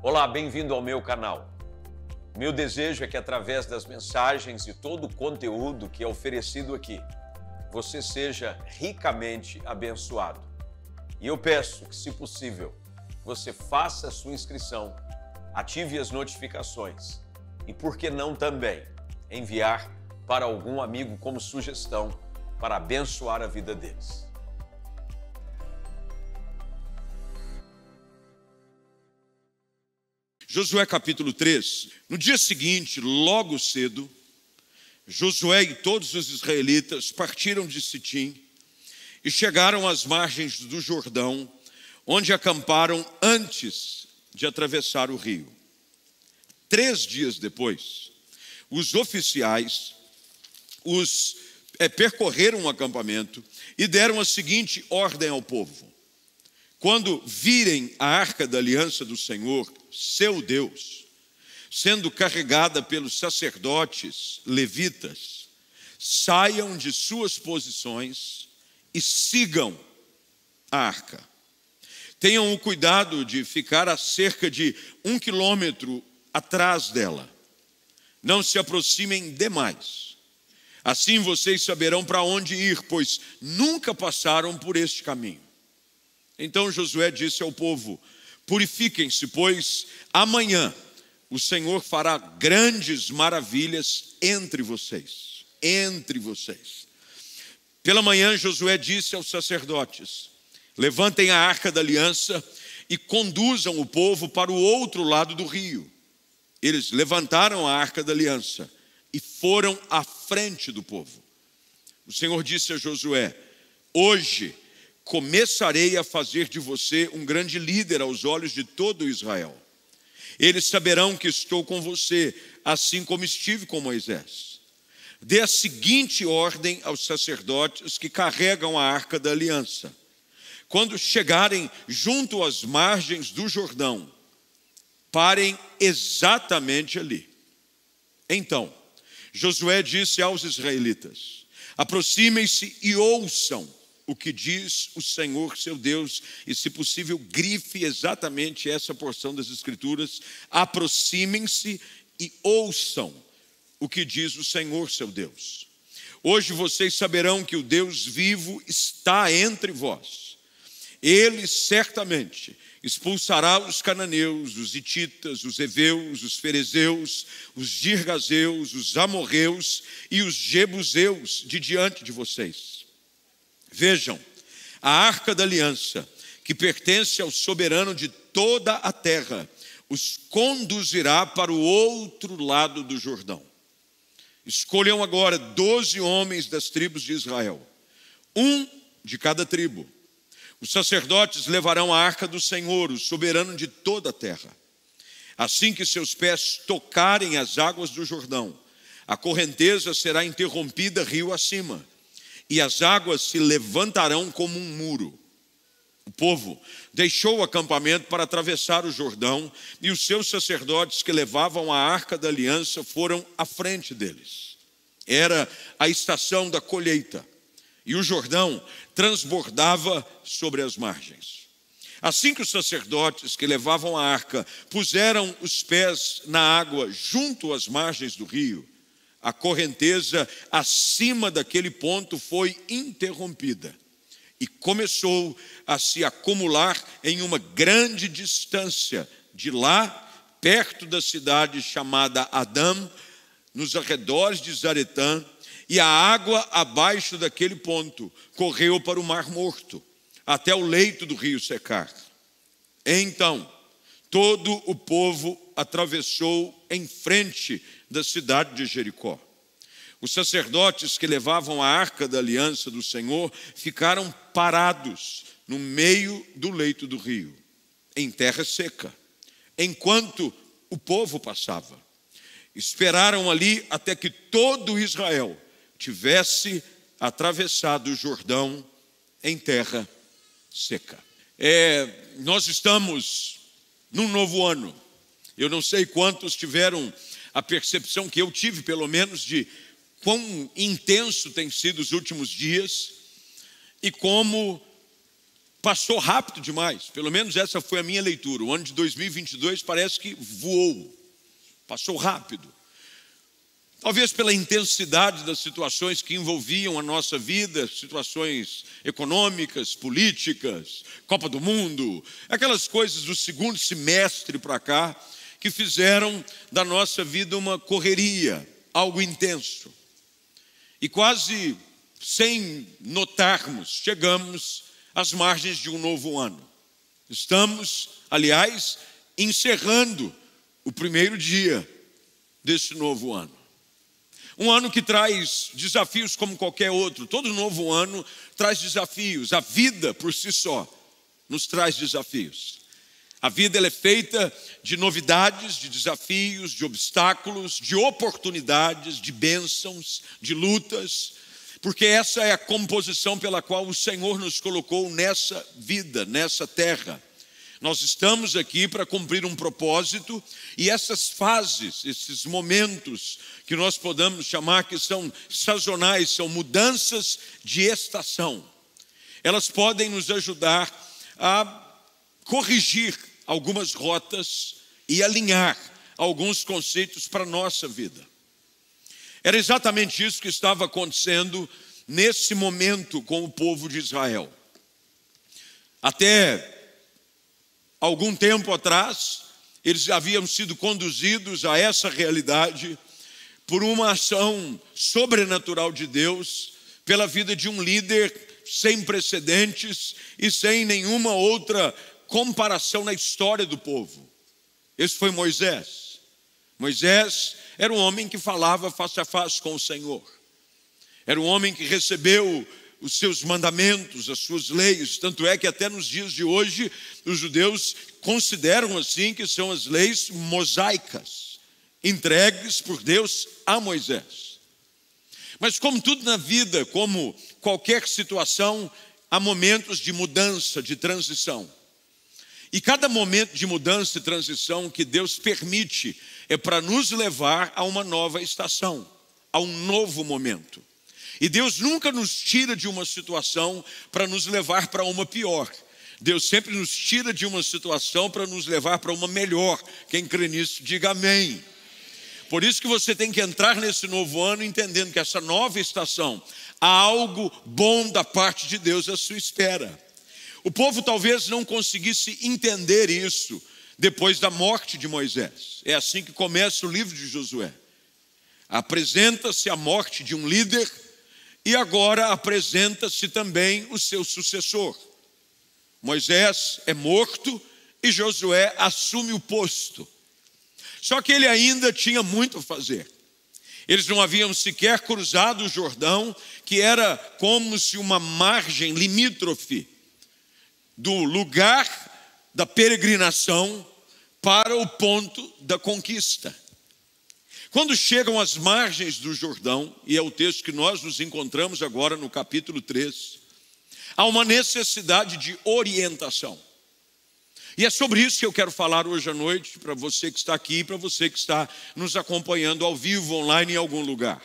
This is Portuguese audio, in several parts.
Olá, bem-vindo ao meu canal. Meu desejo é que através das mensagens e todo o conteúdo que é oferecido aqui, você seja ricamente abençoado. E eu peço que, se possível, você faça a sua inscrição, ative as notificações e, por que não também, enviar para algum amigo como sugestão para abençoar a vida deles. Josué capítulo 3, no dia seguinte, logo cedo, Josué e todos os israelitas partiram de Sitim e chegaram às margens do Jordão, onde acamparam antes de atravessar o rio. 3 dias depois, os oficiais percorreram o acampamento e deram a seguinte ordem ao povo: quando virem a arca da aliança do Senhor, seu Deus, sendo carregada pelos sacerdotes levitas, saiam de suas posições e sigam a arca. Tenham o cuidado de ficar a cerca de 1 quilômetro atrás dela. Não se aproximem demais. Assim vocês saberão para onde ir, pois nunca passaram por este caminho. Então Josué disse ao povo: purifiquem-se, pois amanhã o Senhor fará grandes maravilhas entre vocês. Pela manhã Josué disse aos sacerdotes: levantem a arca da aliança e conduzam o povo para o outro lado do rio. Eles levantaram a arca da aliança e foram à frente do povo. O Senhor disse a Josué: hoje começarei a fazer de você um grande líder aos olhos de todo Israel. Eles saberão que estou com você, assim como estive com Moisés. Dê a seguinte ordem aos sacerdotes que carregam a arca da aliança: quando chegarem junto às margens do Jordão, parem exatamente ali. Então Josué disse aos israelitas: aproximem-se e ouçam o que diz o Senhor seu Deus, e se possível grife exatamente essa porção das Escrituras: aproximem-se e ouçam o que diz o Senhor seu Deus. Hoje vocês saberão que o Deus vivo está entre vós. Ele certamente expulsará os cananeus, os hititas, os heveus, os ferezeus, os girgazeus, os amorreus e os jebuseus de diante de vocês. Vejam, a arca da aliança, que pertence ao soberano de toda a terra, os conduzirá para o outro lado do Jordão. Escolham agora 12 homens das tribos de Israel, um de cada tribo. Os sacerdotes levarão a arca do Senhor, o soberano de toda a terra. Assim que seus pés tocarem as águas do Jordão, a correnteza será interrompida rio acima, e as águas se levantarão como um muro. O povo deixou o acampamento para atravessar o Jordão, e os seus sacerdotes que levavam a arca da aliança foram à frente deles. Era a estação da colheita, e o Jordão transbordava sobre as margens. Assim que os sacerdotes que levavam a arca puseram os pés na água junto às margens do rio, a correnteza acima daquele ponto foi interrompida e começou a se acumular em uma grande distância de lá, perto da cidade chamada Adã, nos arredores de Zaretã, e a água abaixo daquele ponto correu para o Mar Morto, até o leito do rio secar. Então todo o povo atravessou em frente da cidade de Jericó. Os sacerdotes que levavam a arca da aliança do Senhor ficaram parados no meio do leito do rio, em terra seca, enquanto o povo passava. Esperaram ali até que todo Israel tivesse atravessado o Jordão em terra seca. Nós estamos num novo ano. Eu não sei quantos tiveram a percepção que eu tive, pelo menos, de quão intenso tem sido os últimos dias e como passou rápido demais. Pelo menos essa foi a minha leitura. O ano de 2022 parece que voou, passou rápido. Talvez pela intensidade das situações que envolviam a nossa vida, situações econômicas, políticas, Copa do Mundo, aquelas coisas do segundo semestre para cá, que fizeram da nossa vida uma correria, algo intenso. E quase sem notarmos, chegamos às margens de um novo ano. Estamos, aliás, encerrando o primeiro dia desse novo ano. Um ano que traz desafios como qualquer outro. Todo novo ano traz desafios. A vida por si só nos traz desafios. A vida ela é feita de novidades, de desafios, de obstáculos, de oportunidades, de bênçãos, de lutas, porque essa é a composição pela qual o Senhor nos colocou nessa vida, nessa terra. Nós estamos aqui para cumprir um propósito e essas fases, esses momentos que nós podemos chamar que são sazonais, são mudanças de estação. Elas podem nos ajudar a corrigir algumas rotas e alinhar alguns conceitos para a nossa vida. Era exatamente isso que estava acontecendo nesse momento com o povo de Israel. Até algum tempo atrás, eles haviam sido conduzidos a essa realidade por uma ação sobrenatural de Deus, pela vida de um líder sem precedentes e sem nenhuma outra comparação na história do povo. Esse foi Moisés. Moisés era um homem que falava face a face com o Senhor. Era um homem que recebeu os seus mandamentos, as suas leis, tanto é que até nos dias de hoje os judeus consideram assim que são as leis mosaicas, entregues por Deus a Moisés. Mas como tudo na vida, como qualquer situação, há momentos de mudança, de transição. E cada momento de mudança e transição que Deus permite é para nos levar a uma nova estação, a um novo momento. E Deus nunca nos tira de uma situação para nos levar para uma pior. Deus sempre nos tira de uma situação para nos levar para uma melhor. Quem crê nisso, diga amém. Por isso que você tem que entrar nesse novo ano entendendo que essa nova estação, há algo bom da parte de Deus à sua espera. O povo talvez não conseguisse entender isso depois da morte de Moisés. É assim que começa o livro de Josué. Apresenta-se a morte de um líder e agora apresenta-se também o seu sucessor. Moisés é morto e Josué assume o posto. Só que ele ainda tinha muito a fazer. Eles não haviam sequer cruzado o Jordão, que era como se uma margem limítrofe do lugar da peregrinação para o ponto da conquista. Quando chegam às margens do Jordão, e é o texto que nós nos encontramos agora no capítulo 3, há uma necessidade de orientação. E é sobre isso que eu quero falar hoje à noite, para você que está aqui, para você que está nos acompanhando ao vivo, online, em algum lugar.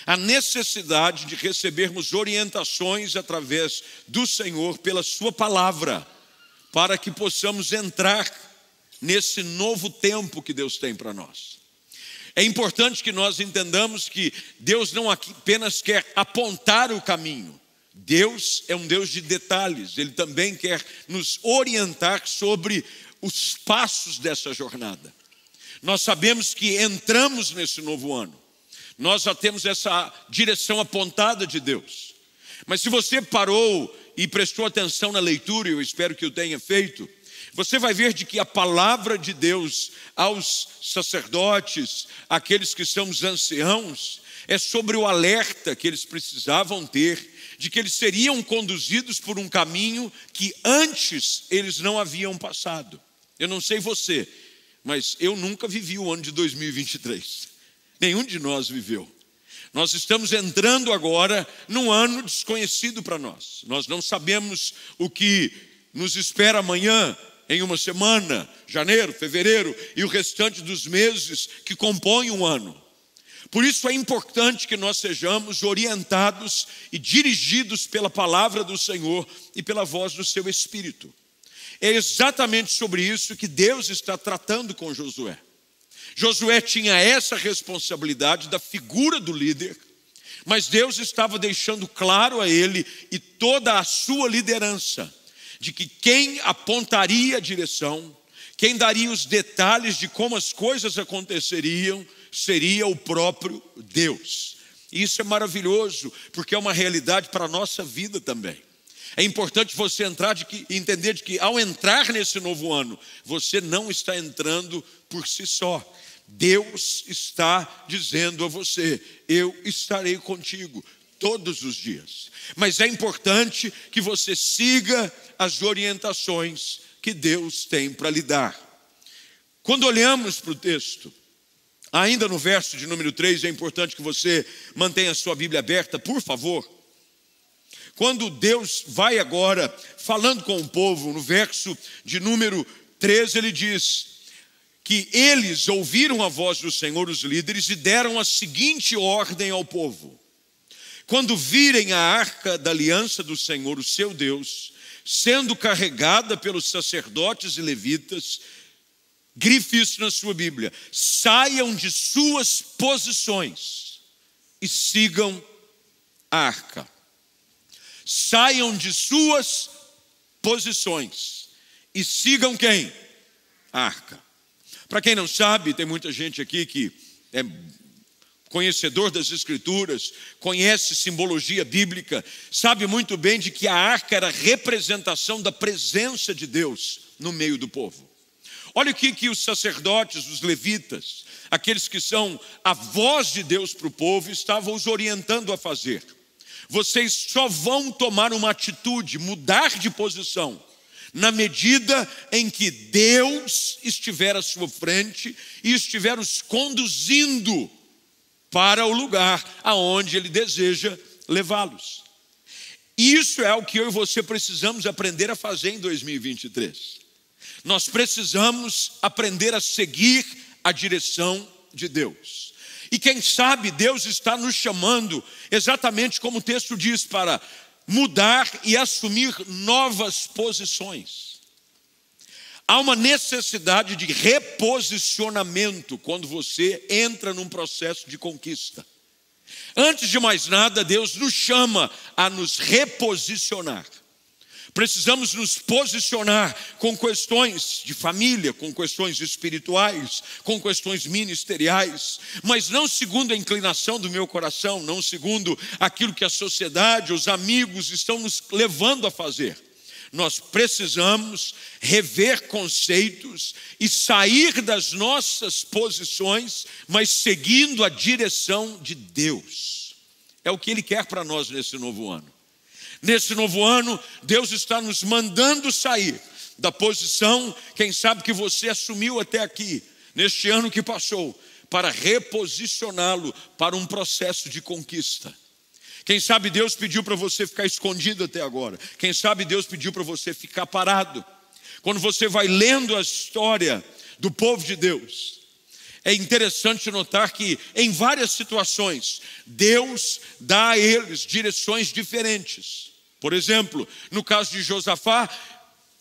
A necessidade de recebermos orientações através do Senhor pela sua palavra, para que possamos entrar nesse novo tempo que Deus tem para nós. É importante que nós entendamos que Deus não apenas quer apontar o caminho. Deus é um Deus de detalhes. Ele também quer nos orientar sobre os passos dessa jornada. Nós sabemos que entramos nesse novo ano. Nós já temos essa direção apontada de Deus. Mas se você parou e prestou atenção na leitura, eu espero que o tenha feito, você vai ver de que a palavra de Deus aos sacerdotes, aqueles que são os anciãos, é sobre o alerta que eles precisavam ter, de que eles seriam conduzidos por um caminho que antes eles não haviam passado. Eu não sei você, mas eu nunca vivi o ano de 2023. Nenhum de nós viveu. Nós estamos entrando agora num ano desconhecido para nós. Nós não sabemos o que nos espera amanhã, em uma semana, janeiro, fevereiro e o restante dos meses que compõem um ano. Por isso é importante que nós sejamos orientados e dirigidos pela palavra do Senhor e pela voz do seu Espírito. É exatamente sobre isso que Deus está tratando com Josué. Josué tinha essa responsabilidade da figura do líder, mas Deus estava deixando claro a ele e toda a sua liderança de que quem apontaria a direção, quem daria os detalhes de como as coisas aconteceriam, seria o próprio Deus. E isso é maravilhoso, porque é uma realidade para a nossa vida também. É importante você entender de que ao entrar nesse novo ano, você não está entrando por si só. Deus está dizendo a você: eu estarei contigo todos os dias. Mas é importante que você siga as orientações que Deus tem para lhe dar. Quando olhamos para o texto, ainda no verso de número 3, é importante que você mantenha a sua Bíblia aberta, por favor. Quando Deus vai agora falando com o povo, no verso de número 13, ele diz que eles ouviram a voz do Senhor, os líderes, e deram a seguinte ordem ao povo: quando virem a arca da aliança do Senhor, o seu Deus, sendo carregada pelos sacerdotes e levitas, grife isso na sua Bíblia, saiam de suas posições e sigam a arca. Saiam de suas posições e sigam quem? A arca. Para quem não sabe, tem muita gente aqui que é conhecedor das Escrituras, conhece simbologia bíblica, sabe muito bem de que a arca era a representação da presença de Deus no meio do povo. Olha o que os sacerdotes, os levitas, aqueles que são a voz de Deus para o povo, estavam os orientando a fazer. Vocês só vão tomar uma atitude, mudar de posição, na medida em que Deus estiver à sua frente e estiver os conduzindo para o lugar aonde Ele deseja levá-los. Isso é o que eu e você precisamos aprender a fazer em 2023. Nós precisamos aprender a seguir a direção de Deus. E quem sabe Deus está nos chamando, exatamente como o texto diz, para mudar e assumir novas posições. Há uma necessidade de reposicionamento quando você entra num processo de conquista. Antes de mais nada, Deus nos chama a nos reposicionar. Precisamos nos posicionar com questões de família, com questões espirituais, com questões ministeriais, mas não segundo a inclinação do meu coração, não segundo aquilo que a sociedade, os amigos estão nos levando a fazer. Nós precisamos rever conceitos e sair das nossas posições, mas seguindo a direção de Deus. É o que Ele quer para nós nesse novo ano. Nesse novo ano, Deus está nos mandando sair da posição, quem sabe que você assumiu até aqui, neste ano que passou, para reposicioná-lo para um processo de conquista. Quem sabe Deus pediu para você ficar escondido até agora. Quem sabe Deus pediu para você ficar parado. Quando você vai lendo a história do povo de Deus, é interessante notar que em várias situações, Deus dá a eles direções diferentes. Por exemplo, no caso de Josafá,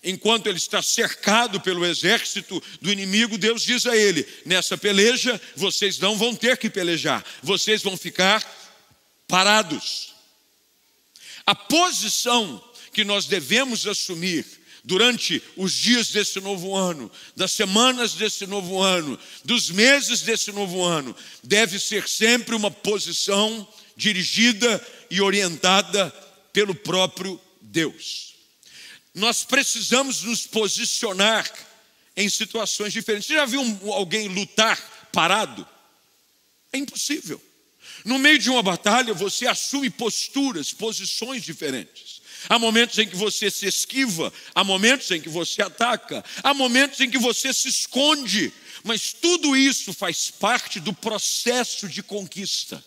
enquanto ele está cercado pelo exército do inimigo, Deus diz a ele: nessa peleja, vocês não vão ter que pelejar, vocês vão ficar parados. A posição que nós devemos assumir durante os dias desse novo ano, das semanas desse novo ano, dos meses desse novo ano, deve ser sempre uma posição dirigida e orientada pelo próprio Deus. Nós precisamos nos posicionar em situações diferentes. Você já viu alguém lutar parado? É impossível. No meio de uma batalha, você assume posturas, posições diferentes. Há momentos em que você se esquiva, há momentos em que você ataca, há momentos em que você se esconde, mas tudo isso faz parte do processo de conquista.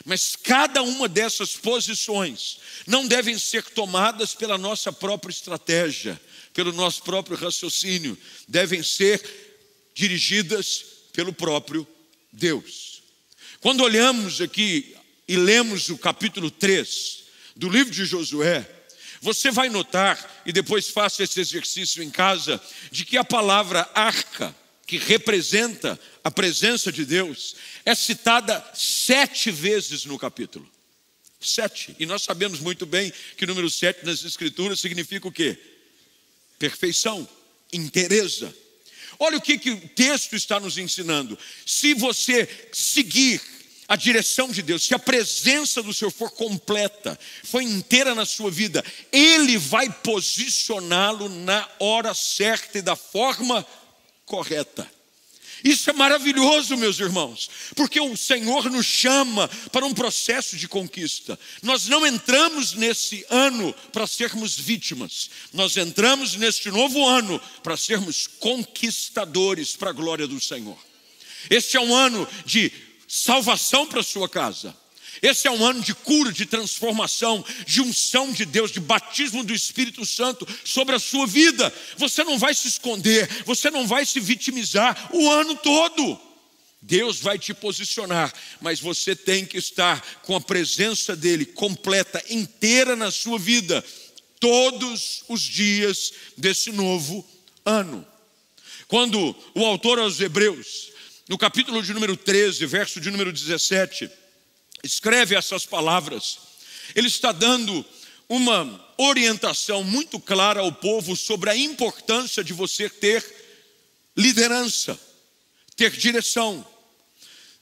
Mas cada uma dessas posições não devem ser tomadas pela nossa própria estratégia, pelo nosso próprio raciocínio, devem ser dirigidas pelo próprio Deus. Quando olhamos aqui e lemos o capítulo 3 do livro de Josué, você vai notar, e depois faça esse exercício em casa, de que a palavra arca, que representa a presença de Deus, é citada 7 vezes no capítulo. 7. E nós sabemos muito bem que o número 7 nas Escrituras significa o quê? Perfeição, inteireza. Olha o que o texto está nos ensinando. Se você seguir a direção de Deus, se a presença do Senhor for completa, for inteira na sua vida, Ele vai posicioná-lo na hora certa e da forma correta. Isso é maravilhoso, meus irmãos, porque o Senhor nos chama para um processo de conquista. Nós não entramos nesse ano para sermos vítimas, nós entramos neste novo ano para sermos conquistadores para a glória do Senhor. Este é um ano de salvação para a sua casa. Esse é um ano de cura, de transformação, de unção de Deus, de batismo do Espírito Santo sobre a sua vida. Você não vai se esconder, você não vai se vitimizar o ano todo. Deus vai te posicionar, mas você tem que estar com a presença dEle completa, inteira na sua vida, todos os dias desse novo ano. Quando o autor aos Hebreus, no capítulo de número 13, verso de número 17, escreve essas palavras, ele está dando uma orientação muito clara ao povo sobre a importância de você ter liderança, ter direção.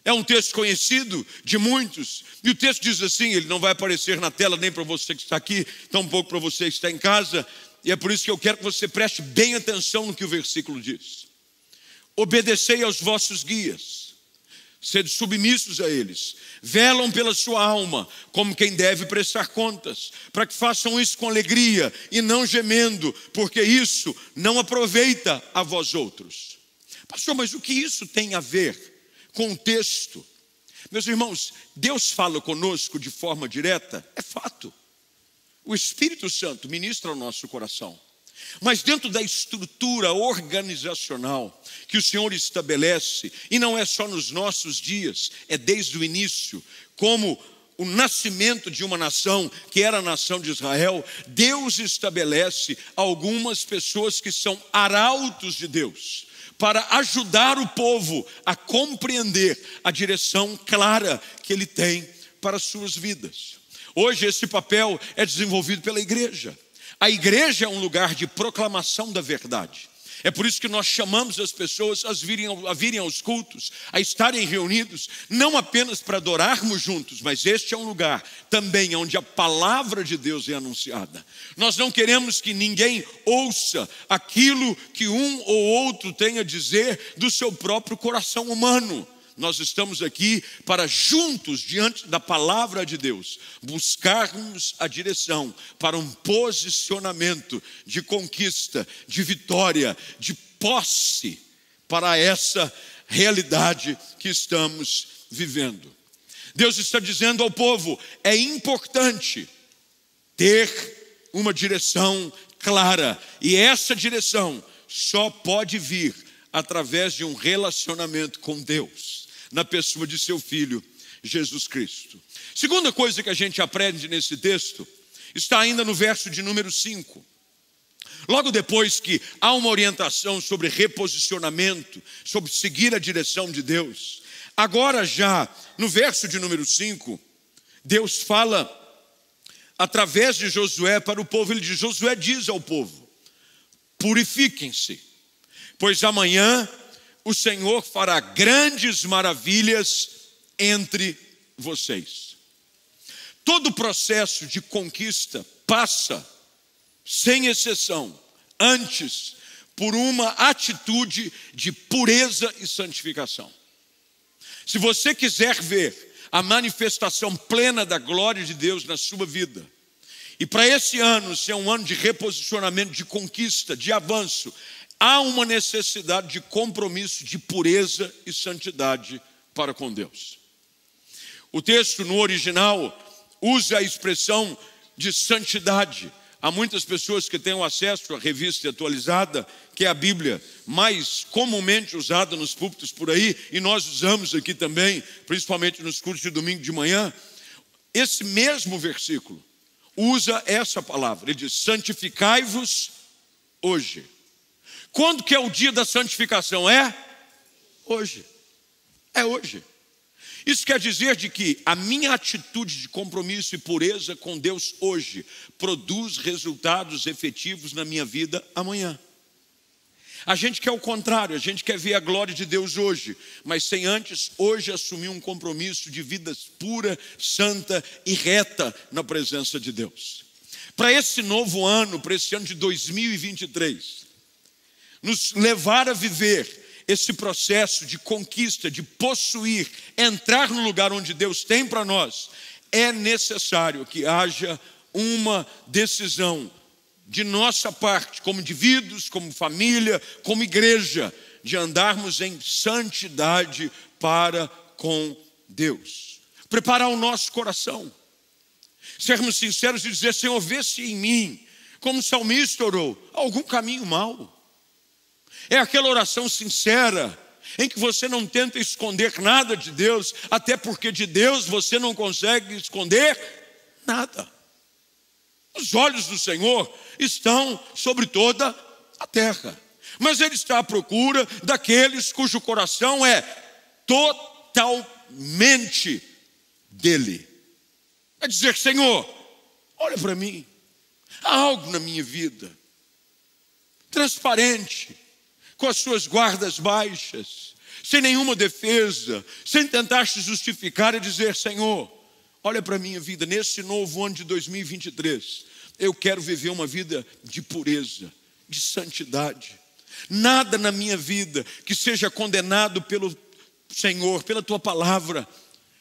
É um texto conhecido de muitos, e o texto diz assim, ele não vai aparecer na tela nem para você que está aqui, tampouco para você que está em casa, e é por isso que eu quero que você preste bem atenção no que o versículo diz. Obedecei aos vossos guias, sede submissos a eles, velam pela sua alma, como quem deve prestar contas, para que façam isso com alegria e não gemendo, porque isso não aproveita a vós outros. Pastor, mas o que isso tem a ver com o texto? Meus irmãos, Deus fala conosco de forma direta, é fato. O Espírito Santo ministra ao nosso coração. Mas dentro da estrutura organizacional que o Senhor estabelece, e não é só nos nossos dias, é desde o início, como o nascimento de uma nação, que era a nação de Israel, Deus estabelece algumas pessoas que são arautos de Deus, para ajudar o povo a compreender a direção clara que Ele tem para as suas vidas. Hoje esse papel é desenvolvido pela igreja. A igreja é um lugar de proclamação da verdade. É por isso que nós chamamos as pessoas a virem aos cultos, a estarem reunidos, não apenas para adorarmos juntos, mas este é um lugar também onde a palavra de Deus é anunciada. Nós não queremos que ninguém ouça aquilo que um ou outro tem a dizer do seu próprio coração humano. Nós estamos aqui para juntos, diante da palavra de Deus, buscarmos a direção para um posicionamento de conquista, de vitória, de posse para essa realidade que estamos vivendo. Deus está dizendo ao povo, é importante ter uma direção clara, e essa direção só pode vir através de um relacionamento com Deus, na pessoa de seu Filho, Jesus Cristo. Segunda coisa que a gente aprende nesse texto, está ainda no verso de número 5. Logo depois que há uma orientação sobre reposicionamento, sobre seguir a direção de Deus, agora já no verso de número 5, Deus fala através de Josué para o povo. Ele diz, Josué diz ao povo, purifiquem-se, pois amanhã o Senhor fará grandes maravilhas entre vocês. Todo processo de conquista passa, sem exceção, antes por uma atitude de pureza e santificação. Se você quiser ver a manifestação plena da glória de Deus na sua vida, e para esse ano ser um ano de reposicionamento, de conquista, de avanço, há uma necessidade de compromisso, de pureza e santidade para com Deus. O texto no original usa a expressão de santidade. Há muitas pessoas que têm acesso à revista atualizada, que é a Bíblia mais comumente usada nos púlpitos por aí, e nós usamos aqui também, principalmente nos cultos de domingo de manhã. Esse mesmo versículo usa essa palavra. Ele diz: santificai-vos hoje. Quando que é o dia da santificação? É hoje. É hoje. Isso quer dizer de que a minha atitude de compromisso e pureza com Deus hoje produz resultados efetivos na minha vida amanhã. A gente quer o contrário, a gente quer ver a glória de Deus hoje, mas sem antes hoje assumir um compromisso de vida pura, santa e reta na presença de Deus. Para esse novo ano, para esse ano de 2023, nos levar a viver esse processo de conquista, de possuir, entrar no lugar onde Deus tem para nós, é necessário que haja uma decisão de nossa parte, como indivíduos, como família, como igreja, de andarmos em santidade para com Deus. Preparar o nosso coração, sermos sinceros e dizer: Senhor, vê-se em mim, como o salmista orou, algum caminho mau. É aquela oração sincera, em que você não tenta esconder nada de Deus, até porque de Deus você não consegue esconder nada. Os olhos do Senhor estão sobre toda a terra, mas Ele está à procura daqueles cujo coração é totalmente dele. É dizer: Senhor, olha para mim, há algo na minha vida transparente, com as suas guardas baixas, sem nenhuma defesa, sem tentar se justificar e dizer: Senhor, olha para a minha vida, nesse novo ano de 2023, eu quero viver uma vida de pureza, de santidade. Nada na minha vida que seja condenado pelo Senhor, pela Tua palavra.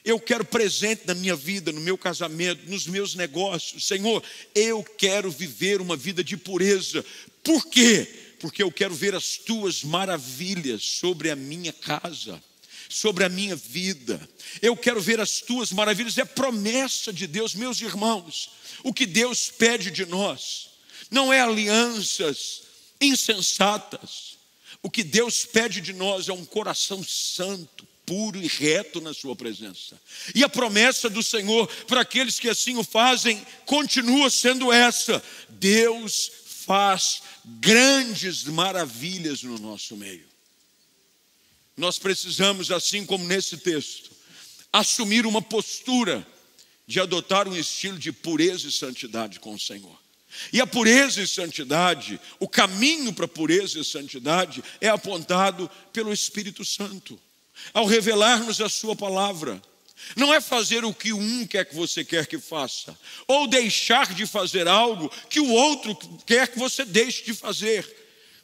Eu quero presente na minha vida, no meu casamento, nos meus negócios. Senhor, eu quero viver uma vida de pureza. Por quê? Porque eu quero ver as Tuas maravilhas sobre a minha casa, sobre a minha vida. Eu quero ver as Tuas maravilhas. É promessa de Deus, meus irmãos. O que Deus pede de nós não é alianças insensatas. O que Deus pede de nós é um coração santo, puro e reto na sua presença. E a promessa do Senhor para aqueles que assim o fazem continua sendo essa: Deus faz grandes maravilhas no nosso meio. Nós precisamos, assim como nesse texto, assumir uma postura de adotar um estilo de pureza e santidade com o Senhor. E a pureza e santidade, o caminho para a pureza e santidade é apontado pelo Espírito Santo, ao revelar-nos a sua palavra. Não é fazer o que um quer que você quer que faça, ou deixar de fazer algo que o outro quer que você deixe de fazer,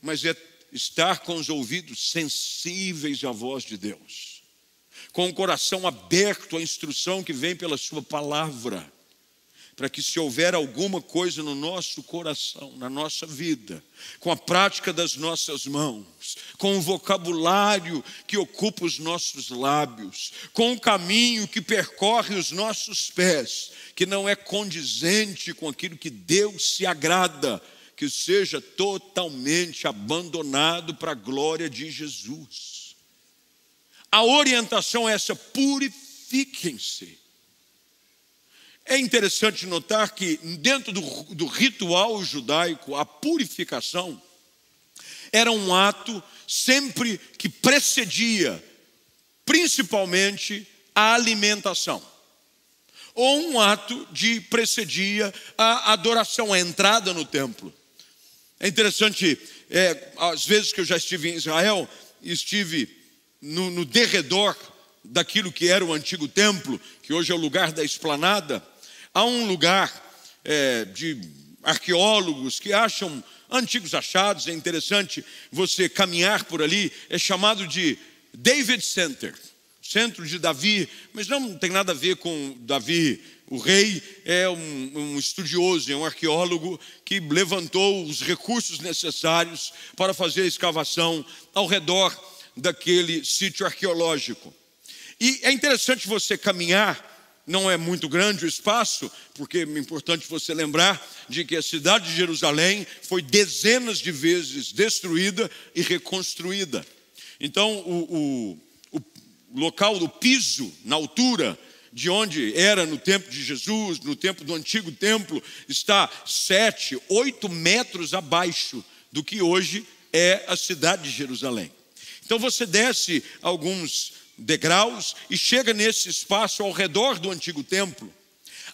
mas é estar com os ouvidos sensíveis à voz de Deus, com o coração aberto à instrução que vem pela sua palavra, para que, se houver alguma coisa no nosso coração, na nossa vida, com a prática das nossas mãos, com o vocabulário que ocupa os nossos lábios, com o caminho que percorre os nossos pés, que não é condizente com aquilo que Deus se agrada, que seja totalmente abandonado para a glória de Jesus. A orientação é essa: purifiquem-se. É interessante notar que dentro do ritual judaico, a purificação era um ato sempre que precedia, principalmente, a alimentação. Ou um ato de precedia a adoração, a entrada no templo. É interessante, às vezes que eu já estive em Israel, estive no derredor daquilo que era o antigo templo, que hoje é o lugar da esplanada. Há um lugar de arqueólogos que acham antigos achados. É interessante você caminhar por ali. É chamado de David Center, centro de Davi, mas não tem nada a ver com Davi, o rei. É um estudioso, é um arqueólogo que levantou os recursos necessários para fazer a escavação ao redor daquele sítio arqueológico. E é interessante você caminhar não é muito grande o espaço, porque é importante você lembrar de que a cidade de Jerusalém foi dezenas de vezes destruída e reconstruída. Então, o local do piso, na altura de onde era no tempo de Jesus, no tempo do antigo templo, está 7, 8 metros abaixo do que hoje é a cidade de Jerusalém. Então você desce alguns degraus e chega nesse espaço ao redor do antigo templo,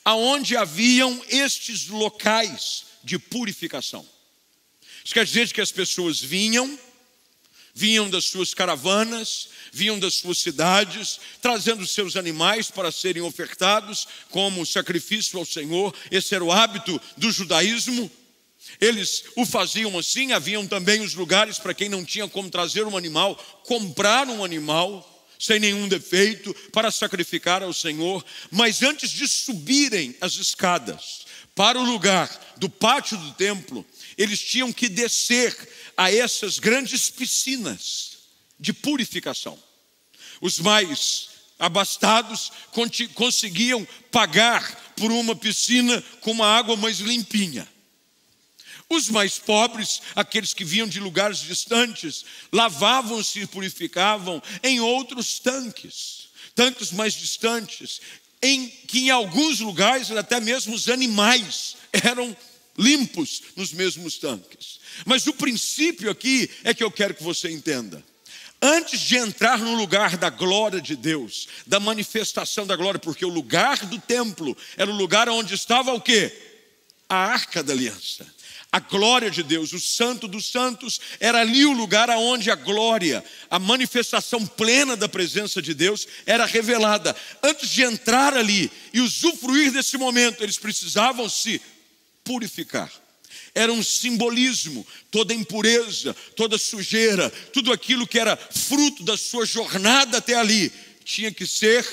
aonde haviam estes locais de purificação. Isso quer dizer que as pessoas vinham das suas caravanas, vinham das suas cidades, trazendo seus animais para serem ofertados como sacrifício ao Senhor. Esse era o hábito do judaísmo. Eles o faziam assim. Haviam também os lugares para quem não tinha como trazer um animal, comprar um animal sem nenhum defeito para sacrificar ao Senhor. Mas antes de subirem as escadas para o lugar do pátio do templo, eles tinham que descer a essas grandes piscinas de purificação. Os mais abastados conseguiam pagar por uma piscina com uma água mais limpinha. Os mais pobres, aqueles que vinham de lugares distantes, lavavam-se e purificavam em outros tanques mais distantes, em que em alguns lugares até mesmo os animais eram limpos nos mesmos tanques. Mas o princípio aqui é que eu quero que você entenda. Antes de entrar no lugar da glória de Deus, da manifestação da glória, porque o lugar do templo era o lugar onde estava o quê? A Arca da Aliança. A glória de Deus, o Santo dos Santos, era ali o lugar onde a glória, a manifestação plena da presença de Deus era revelada. Antes de entrar ali e usufruir desse momento, eles precisavam se purificar. Era um simbolismo, toda impureza, toda sujeira, tudo aquilo que era fruto da sua jornada até ali, tinha que ser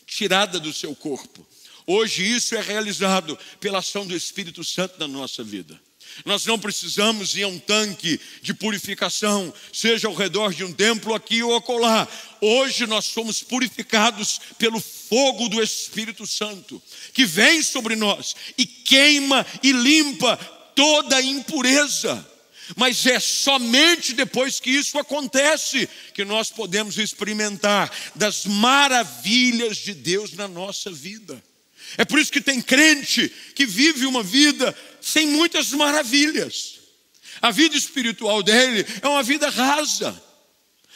tirada do seu corpo. Hoje isso é realizado pela ação do Espírito Santo na nossa vida. Nós não precisamos ir a um tanque de purificação, seja ao redor de um templo aqui ou acolá. Hoje nós somos purificados pelo fogo do Espírito Santo, que vem sobre nós e queima e limpa toda a impureza. Mas é somente depois que isso acontece que nós podemos experimentar das maravilhas de Deus na nossa vida. É por isso que tem crente que vive uma vida sem muitas maravilhas. A vida espiritual dele é uma vida rasa.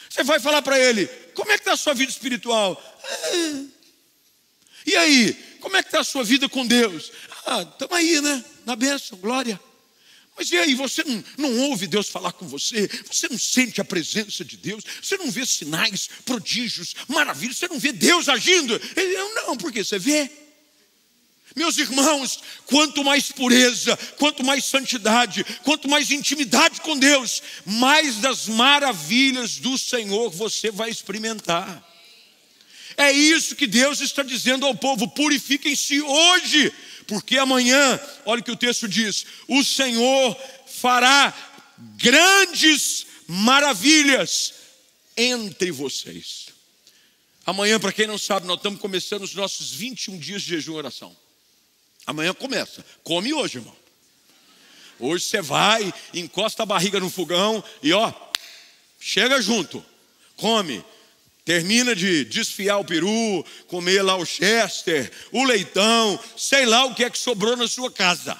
Você vai falar para ele: como é que está a sua vida espiritual? E aí, como é que está a sua vida com Deus? Estamos aí, né? Na bênção, glória. Mas e aí, você não ouve Deus falar com você? Você não sente a presença de Deus? Você não vê sinais, prodígios, maravilhas? Você não vê Deus agindo? Não, porque você vê. Meus irmãos, quanto mais pureza, quanto mais santidade, quanto mais intimidade com Deus, mais das maravilhas do Senhor você vai experimentar. É isso que Deus está dizendo ao povo: purifiquem-se hoje, porque amanhã, olha o que o texto diz, o Senhor fará grandes maravilhas entre vocês. Amanhã, para quem não sabe, nós estamos começando os nossos 21 dias de jejum e oração. Amanhã começa, come hoje, irmão. Hoje você vai, encosta a barriga no fogão e chega junto, come. Termina de desfiar o peru, comer lá o chester, o leitão, sei lá o que é que sobrou na sua casa.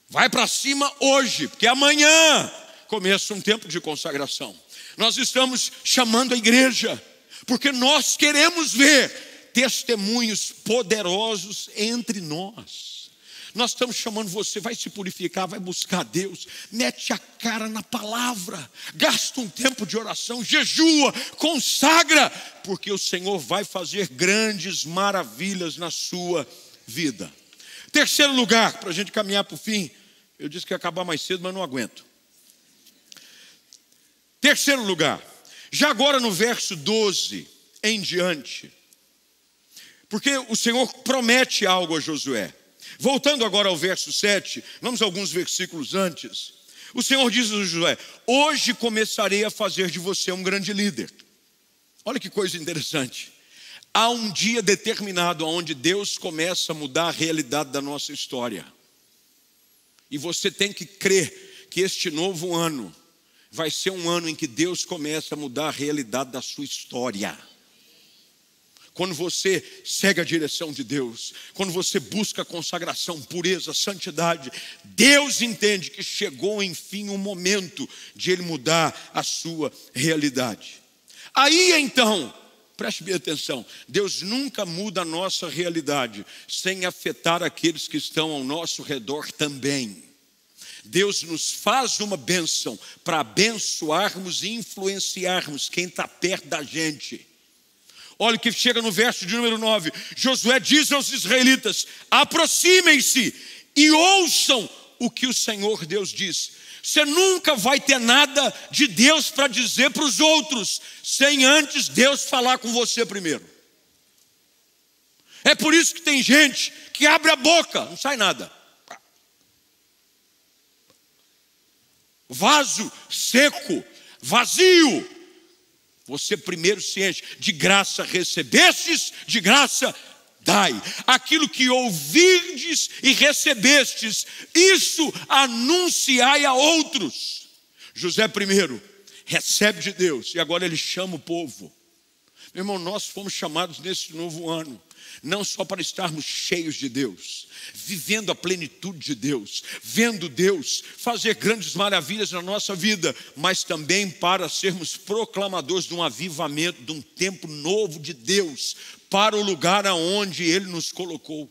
Vai para cima hoje, porque amanhã começa um tempo de consagração. Nós estamos chamando a igreja, porque nós queremos ver testemunhos poderosos entre nós. Nós estamos chamando você, vai se purificar, vai buscar Deus, mete a cara na palavra, gasta um tempo de oração, jejua, consagra, porque o Senhor vai fazer grandes maravilhas na sua vida. Terceiro lugar, para a gente caminhar para o fim, eu disse que ia acabar mais cedo, mas não aguento. Terceiro lugar, já agora no verso 12 em diante, porque o Senhor promete algo a Josué. Voltando agora ao verso 7, vamos alguns versículos antes. O Senhor diz a Josué: hoje começarei a fazer de você um grande líder. Olha que coisa interessante. há um dia determinado onde Deus começa a mudar a realidade da nossa história. E você tem que crer que este novo ano vai ser um ano em que Deus começa a mudar a realidade da sua história. Quando você segue a direção de Deus, quando você busca consagração, pureza, santidade, Deus entende que chegou enfim o momento de Ele mudar a sua realidade. Aí então, preste bem atenção, Deus nunca muda a nossa realidade sem afetar aqueles que estão ao nosso redor também. Deus nos faz uma bênção para abençoarmos e influenciarmos quem está perto da gente. Olha o que chega no verso de número 9. Josué diz aos israelitas: aproximem-se e ouçam o que o Senhor Deus diz. Você nunca vai ter nada de Deus para dizer para os outros, sem antes Deus falar com você primeiro. É por isso que tem gente que abre a boca, não sai nada. Vaso seco, vazio. Você primeiro se enche. De graça recebestes, de graça dai. Aquilo que ouvirdes e recebestes, isso anunciai a outros. José primeiro recebe de Deus e agora ele chama o povo. Meu irmão, nós fomos chamados nesse novo ano não só para estarmos cheios de Deus, vivendo a plenitude de Deus, vendo Deus fazer grandes maravilhas na nossa vida, mas também para sermos proclamadores de um avivamento, de um tempo novo de Deus, para o lugar aonde Ele nos colocou.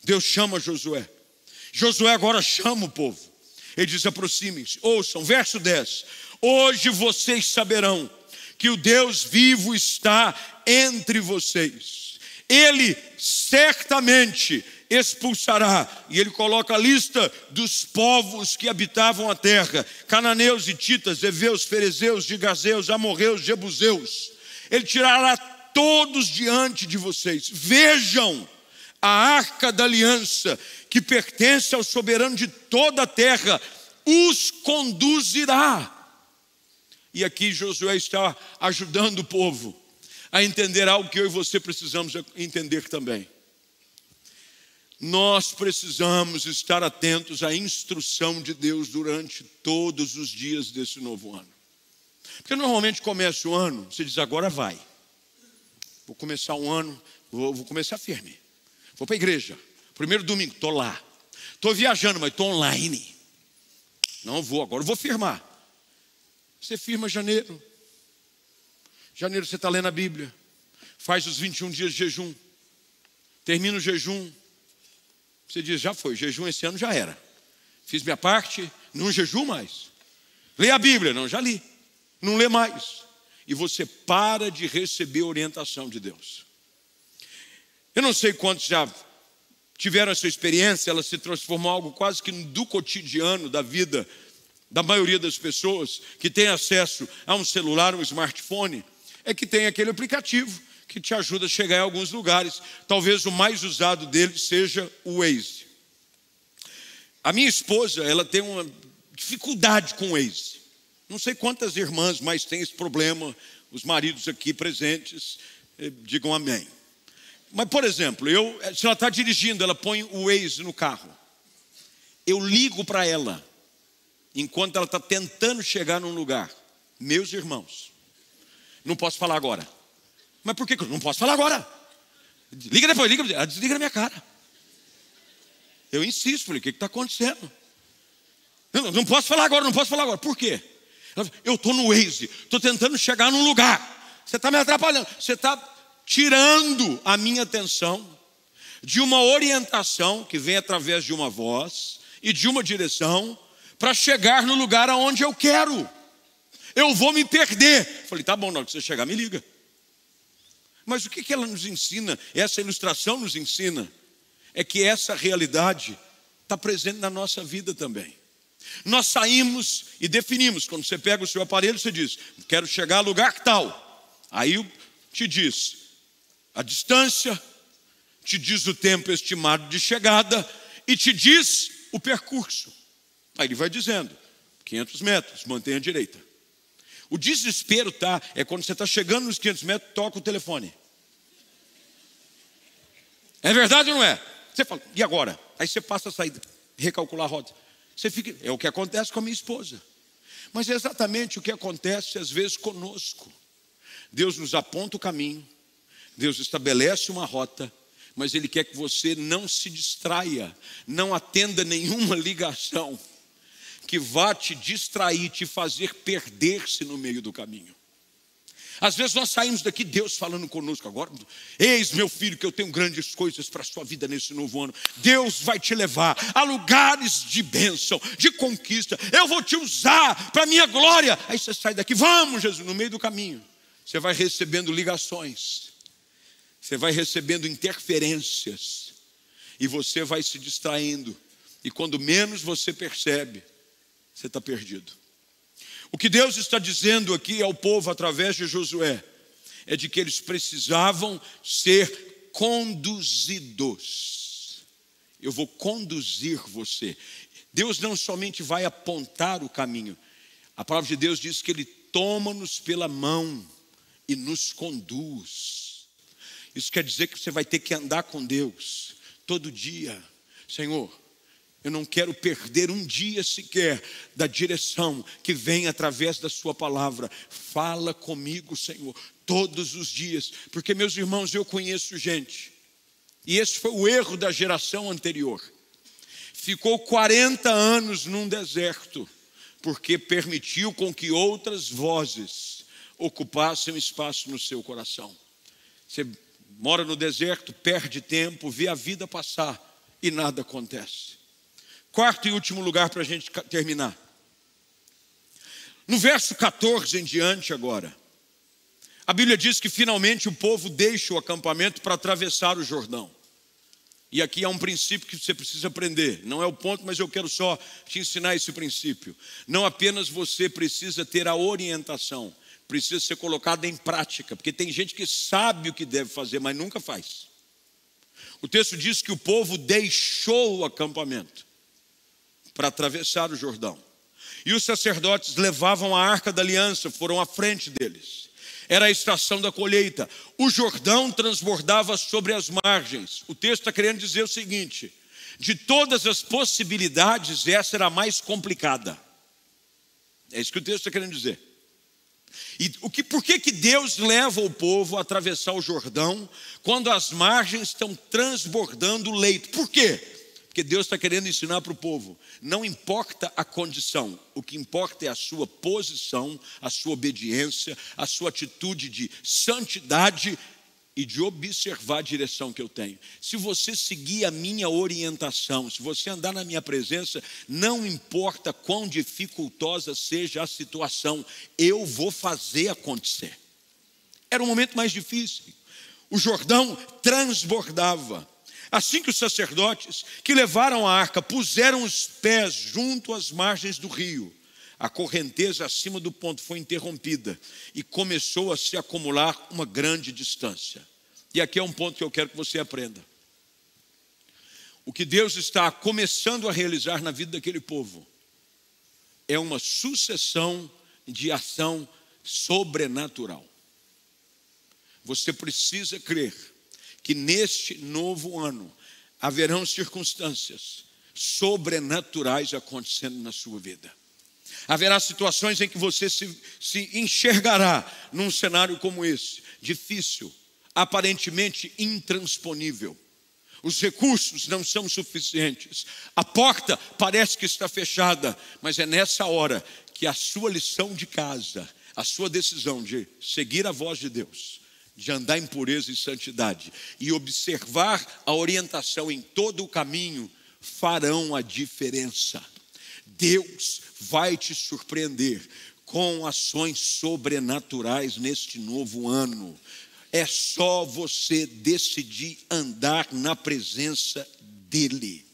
Deus chama Josué. Josué agora chama o povo. Ele diz: aproximem-se, ouçam, verso 10. Hoje vocês saberão que o Deus vivo está entre vocês. Ele certamente expulsará, e ele coloca a lista dos povos que habitavam a terra: cananeus, hititas, heveus, ferezeus, gigazeus, amorreus, jebuseus. Ele tirará todos diante de vocês. Vejam a arca da aliança, que pertence ao soberano de toda a terra, os conduzirá. E aqui Josué está ajudando o povo a entender algo que eu e você precisamos entender também. Nós precisamos estar atentos à instrução de Deus durante todos os dias desse novo ano. Porque normalmente começa o ano, você diz: agora vai. Vou começar um ano, vou começar firme. Vou para a igreja, primeiro domingo, estou lá. Estou viajando, mas estou online. Não vou, agora vou firmar. Você firma janeiro. Janeiro você está lendo a Bíblia, faz os 21 dias de jejum, termina o jejum, você diz: já foi, jejum esse ano já era, fiz minha parte, não jejum mais. Lê a Bíblia, não, já li, não lê mais. E você para de receber orientação de Deus. Eu não sei quantos já tiveram essa experiência, ela se transformou em algo quase que do cotidiano da vida da maioria das pessoas que tem acesso a um celular, um smartphone. É que tem aquele aplicativo que te ajuda a chegar em alguns lugares. Talvez o mais usado dele seja o Waze. A minha esposa, ela tem uma dificuldade com o Waze. Não sei quantas irmãs mais têm esse problema. Os maridos aqui presentes, digam amém. Mas, por exemplo, se ela está dirigindo, ela põe o Waze no carro. Eu ligo para ela enquanto ela está tentando chegar num lugar. Meus irmãos, não posso falar agora. Mas por que eu não posso falar agora? Liga depois, liga. Ela desliga na minha cara. Eu insisto, falei: o que está acontecendo? Não posso falar agora, não posso falar agora. Por quê? Eu estou no Waze, estou tentando chegar num lugar. Você está me atrapalhando. Você está tirando a minha atenção de uma orientação que vem através de uma voz e de uma direção para chegar no lugar aonde eu quero. Eu vou me perder. Falei: tá bom, na hora que você chegar, me liga. Mas o que ela nos ensina? Essa ilustração nos ensina é que essa realidade está presente na nossa vida também. Nós saímos e definimos. Quando você pega o seu aparelho, você diz: quero chegar a lugar tal. Aí te diz a distância, te diz o tempo estimado de chegada e te diz o percurso. Aí ele vai dizendo: 500 metros, mantenha a direita. O desespero é quando você está chegando nos 500 metros, toca o telefone. É verdade ou não é? Você fala, e agora? Aí você passa a sair, recalcular a rota. Você fica, é o que acontece com a minha esposa. Mas é exatamente o que acontece às vezes conosco. Deus nos aponta o caminho, Deus estabelece uma rota, mas Ele quer que você não se distraia, não atenda nenhuma ligação que vá te distrair, te fazer perder-se no meio do caminho. Às vezes nós saímos daqui, Deus falando conosco agora, eis meu filho que eu tenho grandes coisas para a sua vida nesse novo ano. Deus vai te levar a lugares de bênção, de conquista. Eu vou te usar para a minha glória. Aí você sai daqui, vamos Jesus, no meio do caminho. Você vai recebendo ligações, você vai recebendo interferências e você vai se distraindo. E quando menos você percebe, você está perdido. O que Deus está dizendo aqui ao povo através de Josué é de que eles precisavam ser conduzidos. Eu vou conduzir você. Deus não somente vai apontar o caminho. A palavra de Deus diz que Ele toma-nos pela mão e nos conduz. Isso quer dizer que você vai ter que andar com Deus todo dia. Senhor, eu não quero perder um dia sequer da direção que vem através da sua palavra. Fala comigo, Senhor, todos os dias. Porque, meus irmãos, eu conheço gente, e esse foi o erro da geração anterior. Ficou 40 anos num deserto, porque permitiu com que outras vozes ocupassem espaço no seu coração. Você mora no deserto, perde tempo, vê a vida passar e nada acontece. Quarto e último lugar para a gente terminar. No verso 14 em diante agora, a Bíblia diz que finalmente o povo deixa o acampamento para atravessar o Jordão. E aqui há um princípio que você precisa aprender. Não é o ponto, mas eu quero só te ensinar esse princípio. Não apenas você precisa ter a orientação, precisa ser colocada em prática. Porque tem gente que sabe o que deve fazer, mas nunca faz. O texto diz que o povo deixou o acampamento para atravessar o Jordão. E os sacerdotes levavam a arca da aliança, foram à frente deles. Era a estação da colheita. O Jordão transbordava sobre as margens. O texto está querendo dizer o seguinte: de todas as possibilidades, essa era a mais complicada. É isso que o texto está querendo dizer. E por que Deus leva o povo a atravessar o Jordão quando as margens estão transbordando o leito? Por quê? Porque Deus está querendo ensinar para o povo, não importa a condição, o que importa é a sua posição, a sua obediência, a sua atitude de santidade e de observar a direção que eu tenho. Se você seguir a minha orientação, se você andar na minha presença, não importa quão dificultosa seja a situação, eu vou fazer acontecer. Era um momento mais difícil. O Jordão transbordava. Assim que os sacerdotes que levaram a arca puseram os pés junto às margens do rio, a correnteza acima do ponto foi interrompida e começou a se acumular uma grande distância. E aqui é um ponto que eu quero que você aprenda. O que Deus está começando a realizar na vida daquele povo é uma sucessão de ação sobrenatural. Você precisa crer que neste novo ano haverão circunstâncias sobrenaturais acontecendo na sua vida. Haverá situações em que você se enxergará num cenário como esse, difícil, aparentemente intransponível. Os recursos não são suficientes, a porta parece que está fechada, mas é nessa hora que a sua lição de casa, a sua decisão de seguir a voz de Deus, de andar em pureza e santidade e observar a orientação em todo o caminho, farão a diferença. Deus vai te surpreender com ações sobrenaturais neste novo ano. É só você decidir andar na presença dEle.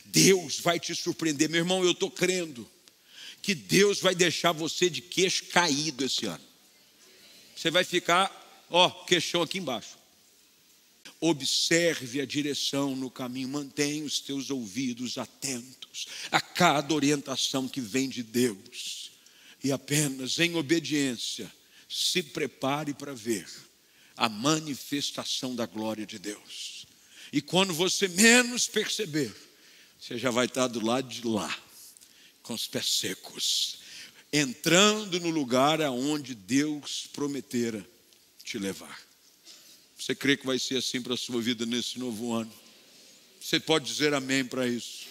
Deus vai te surpreender. Meu irmão, eu estou crendo que Deus vai deixar você de queixo caído esse ano. Você vai ficar queixão aqui embaixo. Observe a direção no caminho, mantenha os teus ouvidos atentos a cada orientação que vem de Deus. E apenas em obediência, se prepare para ver a manifestação da glória de Deus. E quando você menos perceber, você já vai estar do lado de lá, com os pés secos, entrando no lugar aonde Deus prometera te levar. Você crê que vai ser assim para a sua vida nesse novo ano? Você pode dizer amém para isso?